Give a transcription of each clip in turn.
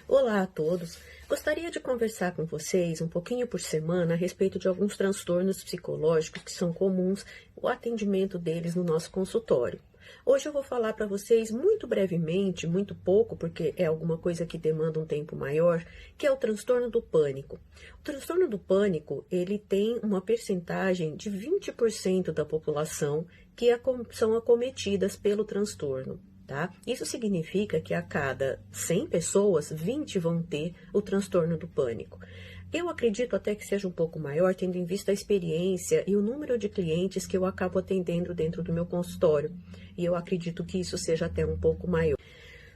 Olá a todos! Gostaria de conversar com vocês um pouquinho por semana a respeito de alguns transtornos psicológicos que são comuns, o atendimento deles no nosso consultório. Hoje eu vou falar para vocês muito brevemente, muito pouco, porque é alguma coisa que demanda um tempo maior, que é o transtorno do pânico. O transtorno do pânico, ele tem uma percentagem de 20% da população que são acometidas pelo transtorno. Tá? Isso significa que a cada 100 pessoas, 20 vão ter o transtorno do pânico. Eu acredito até que seja um pouco maior, tendo em vista a experiência e o número de clientes que eu acabo atendendo dentro do meu consultório. E eu acredito que isso seja até um pouco maior.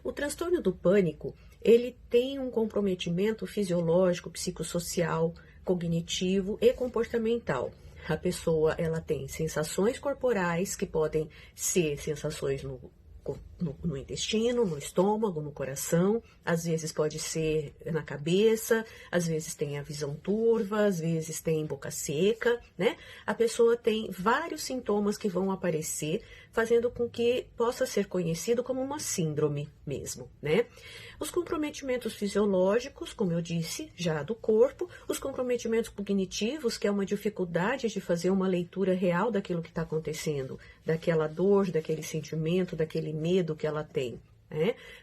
O transtorno do pânico, ele tem um comprometimento fisiológico, psicossocial, cognitivo e comportamental. A pessoa, ela tem sensações corporais que podem ser sensações no intestino, no estômago, no coração, às vezes pode ser na cabeça, às vezes tem a visão turva, às vezes tem boca seca, né? A pessoa tem vários sintomas que vão aparecer, fazendo com que possa ser conhecido como uma síndrome mesmo, né? Os comprometimentos fisiológicos, como eu disse, já do corpo, os comprometimentos cognitivos, que é uma dificuldade de fazer uma leitura real daquilo que está acontecendo, daquela dor, daquele sentimento, daquele medo que ela tem.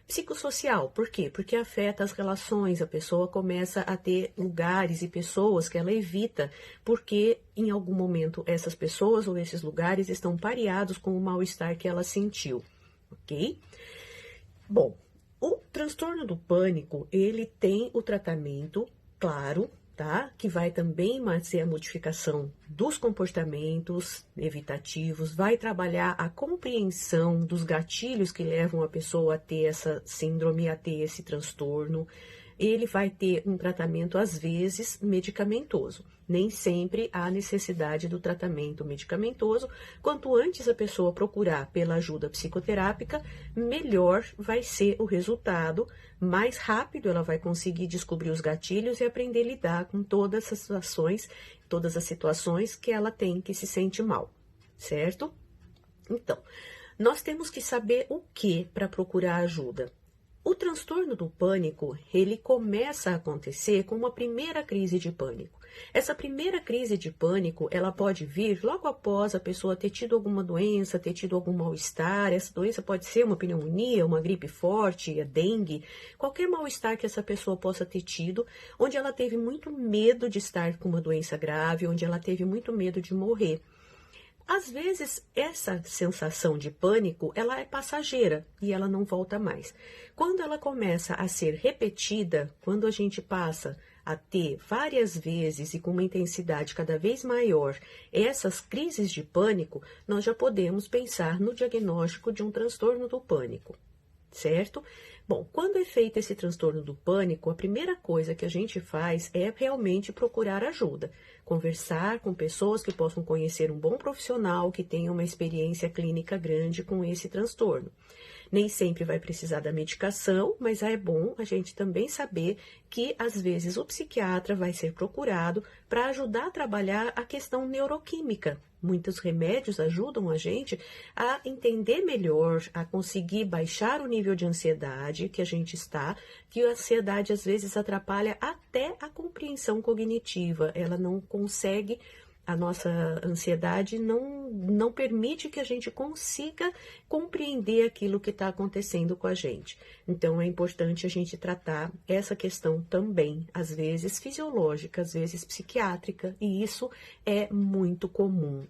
Psicossocial, por quê? Porque afeta as relações, a pessoa começa a ter lugares e pessoas que ela evita, porque em algum momento essas pessoas ou esses lugares estão pareados com o mal-estar que ela sentiu, ok? Bom, o transtorno do pânico, ele tem o tratamento, claro, tá? Que vai também ser a modificação dos comportamentos evitativos, vai trabalhar a compreensão dos gatilhos que levam a pessoa a ter essa síndrome, a ter esse transtorno. Ele vai ter um tratamento, às vezes, medicamentoso. Nem sempre há necessidade do tratamento medicamentoso. Quanto antes a pessoa procurar pela ajuda psicoterápica, melhor vai ser o resultado, mais rápido ela vai conseguir descobrir os gatilhos e aprender a lidar com todas as situações que ela tem que se sente mal, certo? Então, nós temos que saber o que para procurar ajuda. O transtorno do pânico, ele começa a acontecer com uma primeira crise de pânico. Essa primeira crise de pânico, ela pode vir logo após a pessoa ter tido alguma doença, ter tido algum mal-estar. Essa doença pode ser uma pneumonia, uma gripe forte, a dengue, qualquer mal-estar que essa pessoa possa ter tido, onde ela teve muito medo de estar com uma doença grave, onde ela teve muito medo de morrer. Às vezes, essa sensação de pânico, ela é passageira e ela não volta mais. Quando ela começa a ser repetida, quando a gente passa a ter várias vezes e com uma intensidade cada vez maior essas crises de pânico, nós já podemos pensar no diagnóstico de um transtorno do pânico, certo? Bom, quando é feito esse transtorno do pânico, a primeira coisa que a gente faz é realmente procurar ajuda. Conversar com pessoas que possam conhecer um bom profissional que tenha uma experiência clínica grande com esse transtorno. Nem sempre vai precisar da medicação, mas é bom a gente também saber que, às vezes, o psiquiatra vai ser procurado para ajudar a trabalhar a questão neuroquímica. Muitos remédios ajudam a gente a entender melhor, a conseguir baixar o nível de ansiedade que a gente está, que a ansiedade às vezes atrapalha até a compreensão cognitiva, ela não consegue. A nossa ansiedade não permite que a gente consiga compreender aquilo que está acontecendo com a gente. Então, é importante a gente tratar essa questão também, às vezes fisiológica, às vezes psiquiátrica, e isso é muito comum,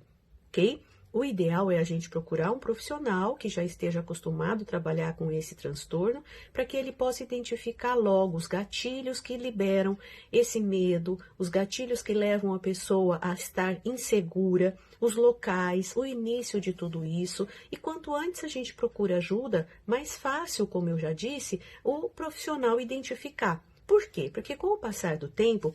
ok? O ideal é a gente procurar um profissional que já esteja acostumado a trabalhar com esse transtorno, para que ele possa identificar logo os gatilhos que liberam esse medo, os gatilhos que levam a pessoa a estar insegura, os locais, o início de tudo isso. E quanto antes a gente procura ajuda, mais fácil, como eu já disse, o profissional identificar. Por quê? Porque com o passar do tempo,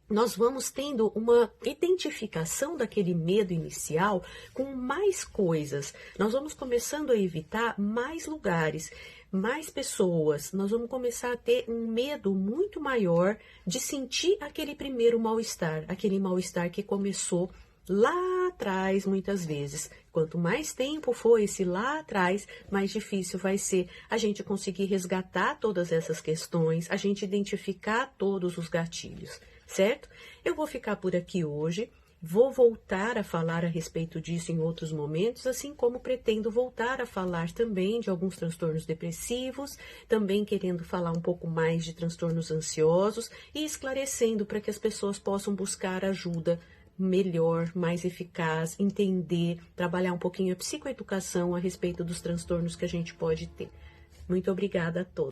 nós vamos tendo uma identificação daquele medo inicial com mais coisas. Nós vamos começando a evitar mais lugares, mais pessoas. Nós vamos começar a ter um medo muito maior de sentir aquele primeiro mal-estar, aquele mal-estar que começou lá atrás, muitas vezes. Quanto mais tempo for esse lá atrás, mais difícil vai ser a gente conseguir resgatar todas essas questões, a gente identificar todos os gatilhos, certo? Eu vou ficar por aqui hoje. Vou voltar a falar a respeito disso em outros momentos, assim como pretendo voltar a falar também de alguns transtornos depressivos, também querendo falar um pouco mais de transtornos ansiosos e esclarecendo para que as pessoas possam buscar ajuda melhor, mais eficaz, entender, trabalhar um pouquinho a psicoeducação a respeito dos transtornos que a gente pode ter. Muito obrigada a todos.